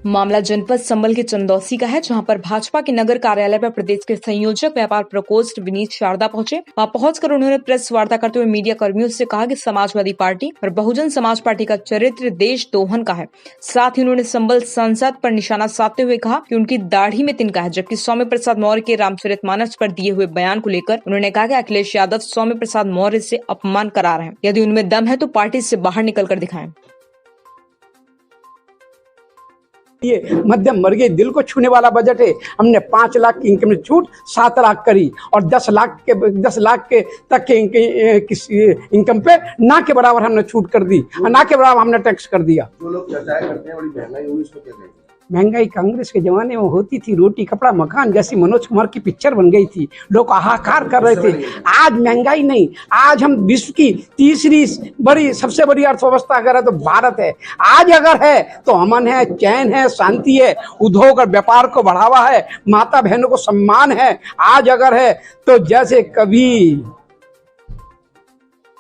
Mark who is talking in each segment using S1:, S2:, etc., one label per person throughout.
S1: मामला जनपद संबल के चंदौसी का है, जहां पर भाजपा के नगर कार्यालय पर प्रदेश के संयोजक व्यापार प्रकोष्ठ विनीत शारदा पहुंचे। वहां पहुंचकर उन्होंने प्रेस वार्ता करते हुए मीडिया कर्मियों से कहा कि समाजवादी पार्टी और बहुजन समाज पार्टी का चरित्र देशद्रोहन का है। साथ ही उन्होंने संबल सांसद पर निशाना साधते हुए कहा कि उनकी दाढ़ी में तिनका है, जबकि सौम्य प्रसाद मौर्य के रामचरितमानस पर दिए हुए बयान को लेकर उन्होंने कहा कि अखिलेश यादव सौम्य प्रसाद मौर्य से अपमान करा रहे हैं। यदि उनमें दम है तो पार्टी से बाहर निकल कर दिखाएं।
S2: ये मध्यम वर्गीय दिल को छूने वाला बजट है। हमने 5 लाख की इनकम में छूट 7 लाख करी और 10 लाख के तक के इनकम पे ना के बराबर हमने छूट कर दी और ना के बराबर हमने टैक्स कर दिया।
S3: जो लोग चर्चाएं करते हैं बड़ी महंगाई हुई, इसको क्या कहेंगे?
S2: महंगाई कांग्रेस के जमाने में होती थी, रोटी कपड़ा मकान जैसी मनोज कुमार की पिक्चर बन गई थी, लोग हाहाकार कर रहे थे। आज महंगाई नहीं, आज हम विश्व की तीसरी सबसे बड़ी अर्थव्यवस्था अगर है तो भारत है। आज अगर है तो अमन है, चैन है, शांति है, उद्योग और व्यापार को बढ़ावा है, माता बहनों को सम्मान है। आज अगर है तो जैसे कभी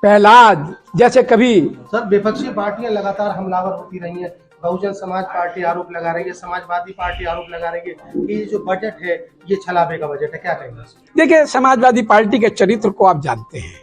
S2: प्रहलाद, जैसे कभी
S3: सर विपक्षी पार्टियां लगातार हमलावर होती रही हैं। बहुजन समाज पार्टी आरोप लगा रही है, समाजवादी पार्टी आरोप लगा रही है कि ये जो बजट है ये छलावे का बजट है, क्या कहेंगे?
S2: देखिए, समाजवादी पार्टी के चरित्र को आप जानते हैं,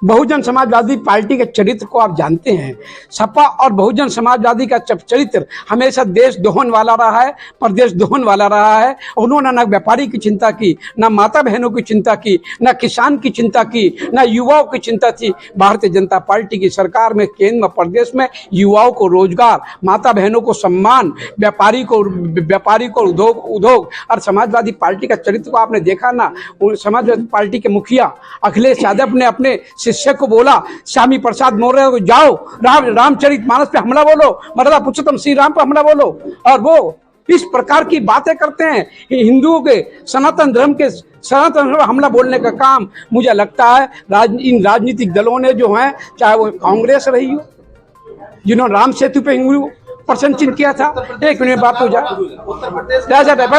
S2: बहुजन समाजवादी पार्टी के चरित्र को आप जानते हैं। सपा और बहुजन समाजवादी का चरित्र हमेशा देश दोहन वाला रहा है, प्रदेश दोहन वाला रहा है। उन्होंने न व्यापारी की चिंता की, न माता बहनों की चिंता की, न किसान की चिंता की, न युवाओं की चिंता थी। भारतीय जनता पार्टी की सरकार में केंद्र में प्रदेश में युवाओं को रोजगार, माता बहनों को सम्मान, व्यापारी को उद्योग और समाजवादी पार्टी का चरित्र को आपने देखा ना। समाजवादी पार्टी के मुखिया अखिलेश यादव ने अपने शिष्य को बोला, श्यामी प्रसाद मौर्य को जाओ रामचरितमानस पे हमला बोलो, मर्यादा पुरुषोत्तम श्री राम पे हमला बोलो। और वो इस प्रकार की बातें करते हैं। हिंदुओं के सनातन धर्म पे हमला बोलने का काम मुझे लगता है इन राजनीतिक दलों ने जो है, चाहे वो कांग्रेस रही हो जिन्होंने राम सेतु पे प्रश्न चिन्ह किया था। एक मिनट बात हो जाए,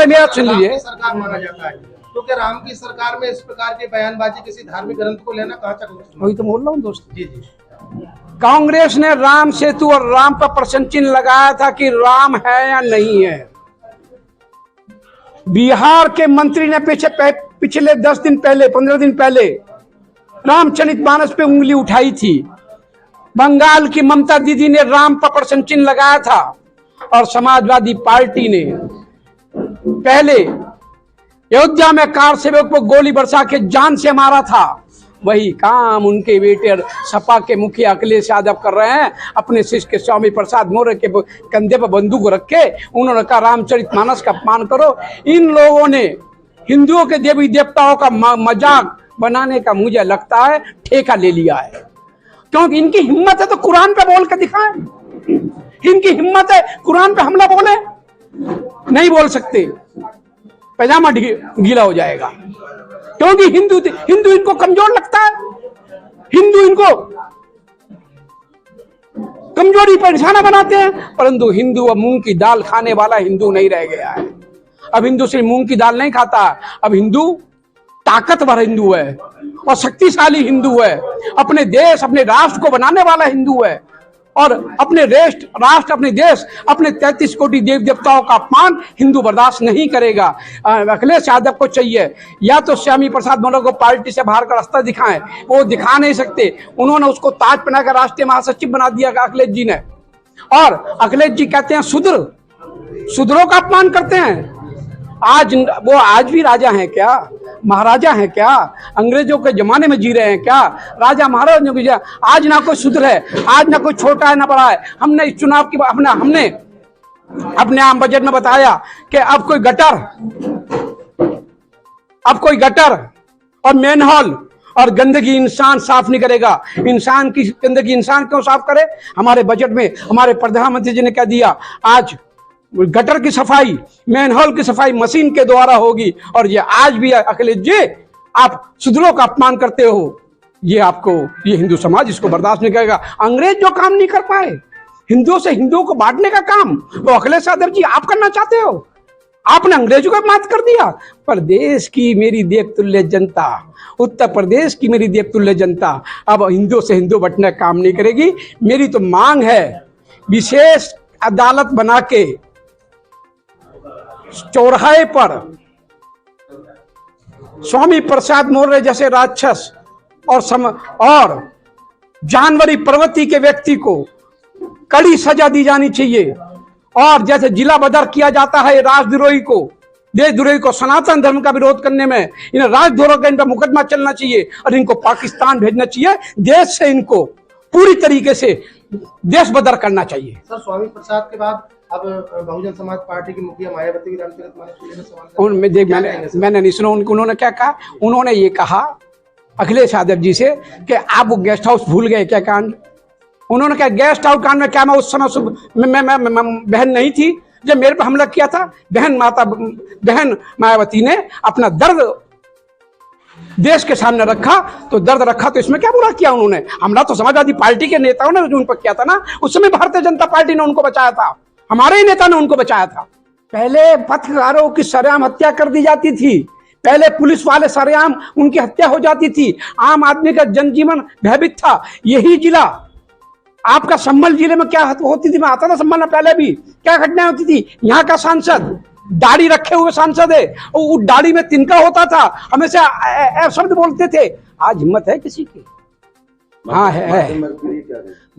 S2: मेरा सुन लीजिए।
S3: तो क्या राम की सरकार में इस प्रकार की बयानबाजी किसी धार्मिक ग्रंथ को लेना कहाँ तक?
S2: वही तो बोल रहा हूँ दोस्त।
S3: जी।
S2: कांग्रेस ने राम सेतु और राम पर प्रश्न चिन्ह लगाया था कि राम है या नहीं है। बिहार के मंत्री ने पिछले 10 दिन पहले, 15 दिन पहले रामचरितमानस पे उंगली उठाई थी। बंगाल की ममता दीदी ने राम पर प्रश्न चिन्ह लगाया था और समाजवादी पार्टी ने पहले अयोध्या में कार सेवक को गोली बरसा के जान से मारा था। वही काम उनके बेटे सपा के मुखिया अखिलेश यादव कर रहे हैं। अपने शिष्य के स्वामी प्रसाद मौर्य के कंधे पर बंदूक रख के उन्होंने कहा रामचरितमानस का अपमान करो। इन लोगों ने हिंदुओं के देवी देवताओं का मजाक बनाने का मुझे लगता है ठेका ले लिया है। क्योंकि इनकी हिम्मत है तो कुरान पे बोल के दिखाएं। इनकी हिम्मत है कुरान पे हमला बोले, नहीं बोल सकते, पैजामा गीला हो जाएगा। क्योंकि हिंदू इनको कमजोर लगता है, हिंदू इनको कमजोरी पर निशाना बनाते हैं। परंतु हिंदू अब मूंग की दाल खाने वाला हिंदू नहीं रह गया है। अब हिंदू सिर्फ मूंग की दाल नहीं खाता, अब हिंदू ताकतवर हिंदू है और शक्तिशाली हिंदू है। अपने देश, अपने राष्ट्र को बनाने वाला हिंदू है और अपने राष्ट्र, अपने देश, अपने 33 कोटि देव देवताओं का अपमान हिंदू बर्दाश्त नहीं करेगा। अखिलेश यादव को चाहिए या तो श्यामी प्रसाद मौर्य को पार्टी से बाहर का रास्ता दिखाएं, वो दिखा नहीं सकते। उन्होंने उसको ताज पहनाकर राष्ट्रीय महासचिव बना दिया अखिलेश जी ने। और अखिलेश जी कहते हैं शूद्रों का अपमान करते हैं। वो आज भी राजा हैं क्या, महाराजा हैं क्या? अंग्रेजों के जमाने में जी रहे हैं क्या? राजा महाराजा की आज ना कोई शूद्र है, आज ना कोई छोटा है ना बड़ा है। हमने इस चुनाव की हमने अपने आम बजट में बताया कि अब कोई गटर और मैनहोल और गंदगी इंसान साफ नहीं करेगा। इंसान की गंदगी इंसान क्यों साफ करे? हमारे बजट में हमारे प्रधानमंत्री जी ने कह दिया आज गटर की सफाई, मैनहोल की सफाई मशीन के द्वारा होगी। और ये आज भी अखिलेश जी आप शूद्रों का अपमान करते हो, ये हिंदू समाज इसको बर्दाश्त नहीं करेगा। अंग्रेज जो काम नहीं कर पाए हिंदुओं से हिंदुओं को बांटने का काम, वो अखिलेश यादव जी आप करना चाहते हो। आपने अंग्रेजों का मात कर दिया। प्रदेश की मेरी देवतुल्य जनता, उत्तर प्रदेश की मेरी देवतुल्य जनता अब हिंदुओं से हिंदू बंटने का काम नहीं करेगी। मेरी तो मांग है विशेष अदालत बना के चौराहे पर स्वामी प्रसाद मौर्य जैसे राक्षस और जानवरी प्रवृत्ति के व्यक्ति को कड़ी सजा दी जानी चाहिए। और जैसे जिला बदर किया जाता है राजद्रोही को, देशद्रोही को, सनातन धर्म का विरोध करने में इन राजद्रोह का इन पर मुकदमा चलना चाहिए और इनको पाकिस्तान भेजना चाहिए। देश से इनको पूरी तरीके से देश बदर करना चाहिए।
S3: सर, स्वामी प्रसाद के बाद अब बहुजन समाज पार्टी की मुखिया मायावती भी रामचरितमानस को लेकर सवाल
S2: मैंने नहीं सुना उन्होंने क्या कहा। उन्होंने ये कहा अखिलेश यादव जी से कि आप वो गेस्ट हाउस भूल गए क्या कांड। उन्होंने कहा गेस्ट हाउस कांड में क्या मैं उस समय मैं बहन नहीं थी जब मेरे पर हमला किया था। बहन मायावती ने अपना दर्द देश के सामने रखा, तो दर्द रखा तो इसमें क्या बुरा किया उन्होंने। हमला तो समाजवादी पार्टी के नेताओं ने जो उन पर किया था ना, उस समय भारतीय जनता पार्टी ने उनको बचाया था, हमारे ही नेता ने उनको बचाया था। पहले पत्रकारों की सरेआम हत्या कर दी जाती थी, पहले पुलिस वाले सरेआम उनकी हत्या हो जाती थी, आम आदमी का जनजीवन भयभीत था। यही जिला आपका संभल जिले में क्या होती थी, मैं आता था संभल में, पहले भी क्या घटनाएं होती थी। यहाँ का सांसद दाढ़ी रखे हुए सांसद है, वो दाढ़ी में तिनका होता था, हमेशा शब्द बोलते थे। आज हिम्मत है किसी की? हाँ है।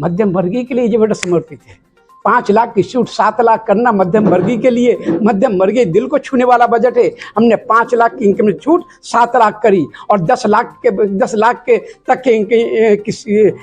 S2: मध्यम वर्गीय के लिए ये बड़ा समर्पित है। 5 लाख की छूट 7 लाख करना मध्यम वर्गीय के लिए, मध्यम वर्गीय दिल को छूने वाला बजट है। हमने 5 लाख की इनकम में छूट 7 लाख करी और 10 लाख के तक के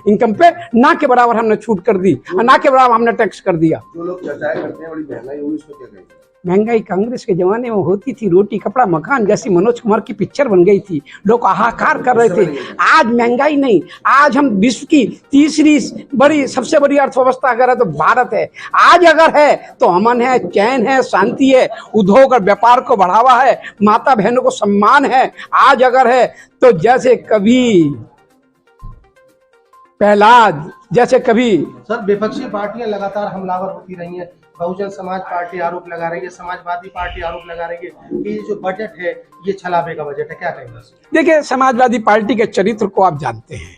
S2: इनकम पे ना के बराबर हमने छूट कर दी, ना के बराबर हमने टैक्स कर दिया।
S4: जो लोग चर्चाएं करते हैं बड़ी महंगाई हुई, इसको क्या कहेंगे?
S2: महंगाई कांग्रेस के जमाने में होती थी, रोटी कपड़ा मकान जैसी मनोज कुमार की पिक्चर बन गई थी, लोग हाहाकार कर रहे थे। आज महंगाई नहीं, आज हम विश्व की तीसरी सबसे बड़ी अर्थव्यवस्था अगर है तो भारत है। आज अगर है तो अमन है, चैन है, शांति है, उद्योग और व्यापार को बढ़ावा है, माता बहनों को सम्मान है। आज अगर है तो जैसे कभी प्रहलाद, जैसे कभी
S3: सर विपक्षी पार्टियां लगातार हमलावर होती रही हैं। बहुजन समाज पार्टी आरोप लगा रही है, समाजवादी पार्टी आरोप लगा रही है कि ये जो बजट है ये छलावे का बजट है, क्या कहेंगे?
S2: देखिए, समाजवादी पार्टी के चरित्र को आप जानते हैं,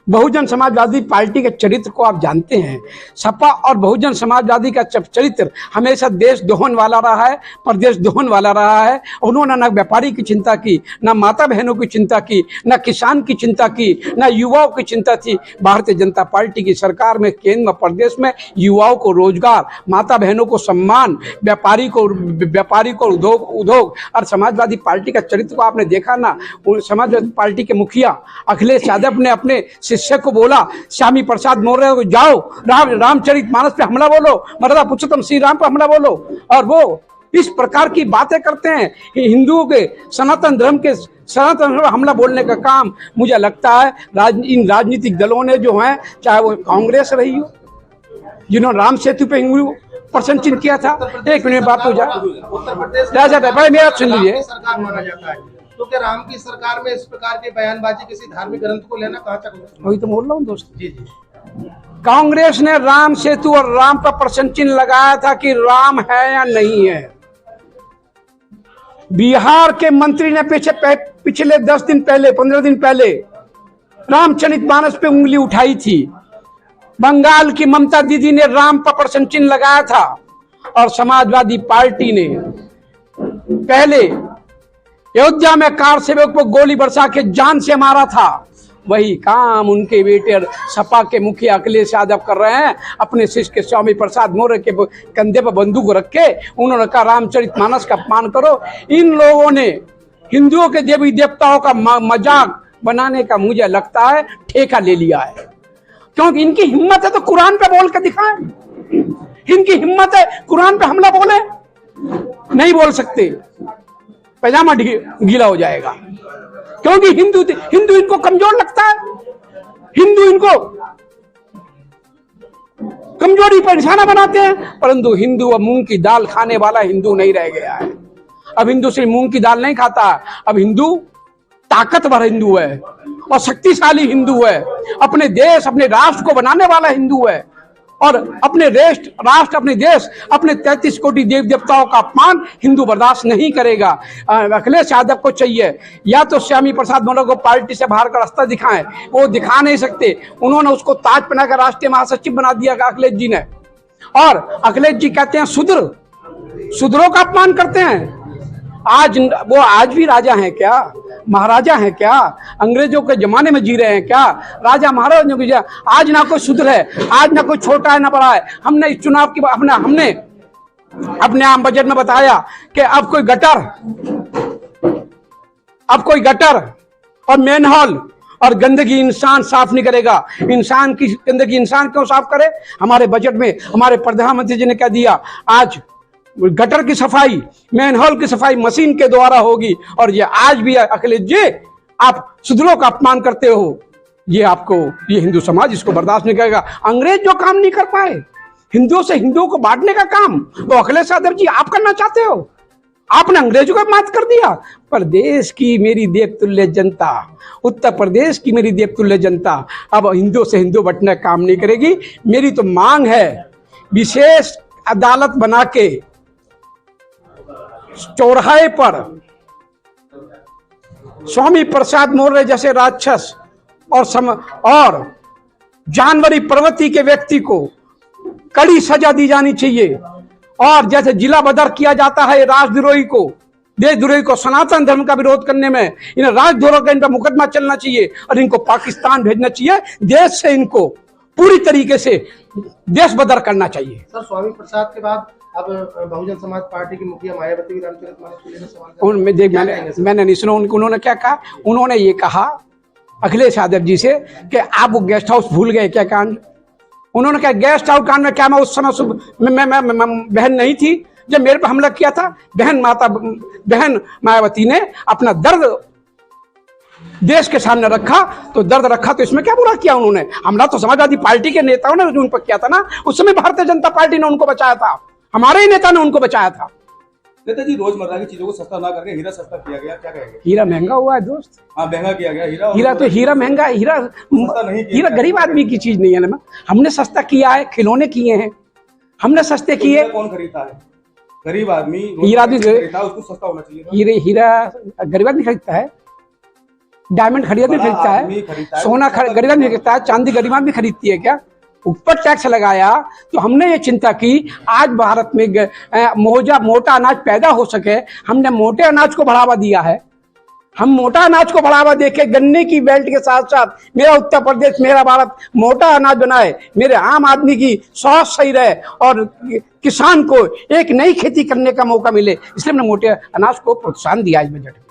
S2: बहुजन समाजवादी पार्टी के चरित्र को आप जानते हैं। सपा और बहुजन समाजवादी का चरित्र हमेशा देश दोहन वाला रहा है, प्रदेश दोहन वाला रहा है। उन्होंने न व्यापारी की चिंता की, न माता बहनों की चिंता की, न किसान की चिंता की, न युवाओं की चिंता थी। भारतीय जनता पार्टी की सरकार में केंद्र में प्रदेश में युवाओं को रोजगार, माता बहनों को सम्मान, व्यापारी को उद्योग और समाजवादी पार्टी का चरित्र को आपने देखा ना। समाजवादी पार्टी के मुखिया अखिलेश यादव ने अपने शिष्य को बोला, स्वामी प्रसाद मौर्य को, जाओ रामचरितमानस पे हमला बोलो, मर्यादा पुरुषोत्तम श्री राम पे हमला बोलो। और वो इस प्रकार की बातें करते हैं कि हिंदुओं के सनातन धर्म पर हमला बोलने का काम मुझे लगता है इन राजनीतिक दलों ने जो है, चाहे वो कांग्रेस रही हो जिन्होंने राम सेतु पे प्रश्न चिन्ह किया था। एक मिनट बात हो जाए,
S3: उत्तर प्रदेश
S2: मेरा सुन लीजिए।
S3: सरकार माना जाता है, तो क्या राम की सरकार में इस प्रकार की बयानबाजी किसी धार्मिक ग्रंथ को लेना कहाँ तक?
S2: वही तो बोल रहा हूँ दोस्त।
S3: जी।
S2: कांग्रेस ने राम सेतु और राम पर प्रश्न चिन्ह लगाया था कि राम है या नहीं है। बिहार के मंत्री ने पिछले 10 दिन पहले, 15 दिन पहले रामचरितमानस पे उंगली उठाई थी। बंगाल की ममता दीदी ने राम पर प्रश्न चिन्ह लगाया था और समाजवादी पार्टी ने पहले अयोध्या में कार सेवक को गोली बरसा के जान से मारा था। वही काम उनके बेटे सपा के मुखिया अखिलेश यादव कर रहे हैं। अपने शिष्य के स्वामी प्रसाद मौर्य के कंधे पर बंदूक रख के उन्होंने कहा रामचरितमानस का अपमान करो। इन लोगों ने हिंदुओं के देवी देवताओं का मजाक बनाने का मुझे लगता है ठेका ले लिया है, क्योंकि इनकी हिम्मत है तो कुरान पे बोल के दिखाएं। इनकी हिम्मत है कुरान पे हमला बोले, नहीं बोल सकते, पैजामा गीला हो जाएगा, क्योंकि हिंदू इनको कमजोर लगता है। हिंदू इनको कमजोरी पर निशाना बनाते हैं, परंतु हिंदू अब मूंग की दाल खाने वाला हिंदू नहीं रह गया है। अब हिंदू सिर्फ मूंग की दाल नहीं खाता, अब हिंदू ताकतवर हिंदू है और शक्तिशाली हिंदू है, अपने देश अपने राष्ट्र को बनाने वाला हिंदू है और अपने राष्ट्र अपने देश अपने 33 कोटि देवी देवताओं का अपमान हिंदू बर्दाश्त नहीं करेगा। अखिलेश यादव को चाहिए या तो स्वामी प्रसाद मौर्य को पार्टी से बाहर का रास्ता दिखाएं, वो दिखा नहीं सकते। उन्होंने उसको ताज पहनाकर राष्ट्रीय महासचिव बना दिया अखिलेश जी ने। और अखिलेश जी कहते हैं शूद्र, शूद्रों का अपमान करते हैं। आज भी राजा हैं क्या, महाराजा हैं क्या, अंग्रेजों के जमाने में जी रहे हैं क्या, राजा महाराजों की आज ना कोई शूद्र है, आज ना कोई छोटा है ना बड़ा है। हमने इस चुनाव की हमने अपने आम बजट में बताया कि अब कोई गटर और मैनहोल और गंदगी इंसान साफ नहीं करेगा। इंसान की गंदगी इंसान क्यों साफ करे? हमारे बजट में हमारे प्रधानमंत्री जी ने क्या दिया, आज गटर की सफाई, मैनहोल की सफाई मशीन के द्वारा होगी। और ये आज भी अखिलेश जी आप शूद्रों का अपमान करते हो, ये हिंदू समाज इसको बर्दाश्त नहीं करेगा। अंग्रेज जो काम नहीं कर पाए हिंदुओं से हिंदुओं को बांटने का काम, तो अखिलेश यादव जी आप करना चाहते हो। आपने अंग्रेजों का मात कर दिया। प्रदेश की मेरी देवतुल्य जनता, उत्तर प्रदेश की मेरी देवतुल्य जनता अब हिंदुओं से हिंदू बंटने का काम नहीं करेगी। मेरी तो मांग है विशेष अदालत बना के चौराहे पर स्वामी प्रसाद मौर्य जैसे राक्षस और जानवरी प्रवृत्ति के व्यक्ति को कड़ी सजा दी जानी चाहिए। और जैसे जिला बदर किया जाता है राजद्रोही को, देशद्रोही को, सनातन धर्म का विरोध करने में इन्हें राजद्रोह का इन पर मुकदमा चलना चाहिए और इनको पाकिस्तान भेजना चाहिए। देश से इनको पूरी तरीके से देश बदर करना चाहिए।
S3: सर, स्वामी प्रसाद के बाद अब बहुजन समाज पार्टी की मुखिया मायावती भी रामचरितमानस को लेकर सवाल
S2: मैंने नहीं सुना। उन्होंने क्या कहा? उन्होंने ये कहा अखिलेश यादव जी से कि आप वो गेस्ट हाउस भूल गए क्या कांड। उन्होंने कहा गेस्ट हाउस कांड में क्या मैं उस समय मैं बहन नहीं थी जब मेरे पर हमला किया था? बहन मायावती ने अपना दर्द देश के सामने रखा, तो दर्द रखा तो इसमें क्या बुरा किया उन्होंने? हमला तो समाजवादी पार्टी के नेताओं ने उन पर किया था ना। उस समय भारतीय जनता पार्टी ने उनको बचाया था, हमारे ही नेता ने उनको बचाया था।
S4: नेताजी, रोजमर्रा की चीजों को सस्ता ना करके हीरा सस्ता किया गया, क्या कहेंगे?
S2: हीरा महंगा हुआ है दोस्त।
S4: हाँ, महंगा किया गया
S2: हीरा महंगा, हीरा गरीब आदमी की चीज नहीं है ना। हमने सस्ता किया है, खिलौने किए हैं, हमने सस्ते किए।
S4: कौन खरीदता है? गरीब आदमी
S2: हीरा भी
S4: खरीदता है, उसको सस्ता होना चाहिए।
S2: हीरा गरीब आदमी खरीदता है, डायमंड खरीद भी खरीदता है, सोना गरीब आदमी खरीदता है, चांदी गरीब आदमी खरीदती है क्या? ऊपर टैक्स लगाया। तो हमने ये चिंता की आज भारत में मोटा अनाज पैदा हो सके, हमने मोटे अनाज को बढ़ावा दिया है। हम मोटा अनाज को बढ़ावा देके गन्ने की बेल्ट के साथ साथ मेरा उत्तर प्रदेश, मेरा भारत मोटा अनाज बनाए, मेरे आम आदमी की स्वास्थ्य सही रहे और किसान को एक नई खेती करने का मौका मिले, इसलिए हमने मोटे अनाज को प्रोत्साहन दिया इस बजट में।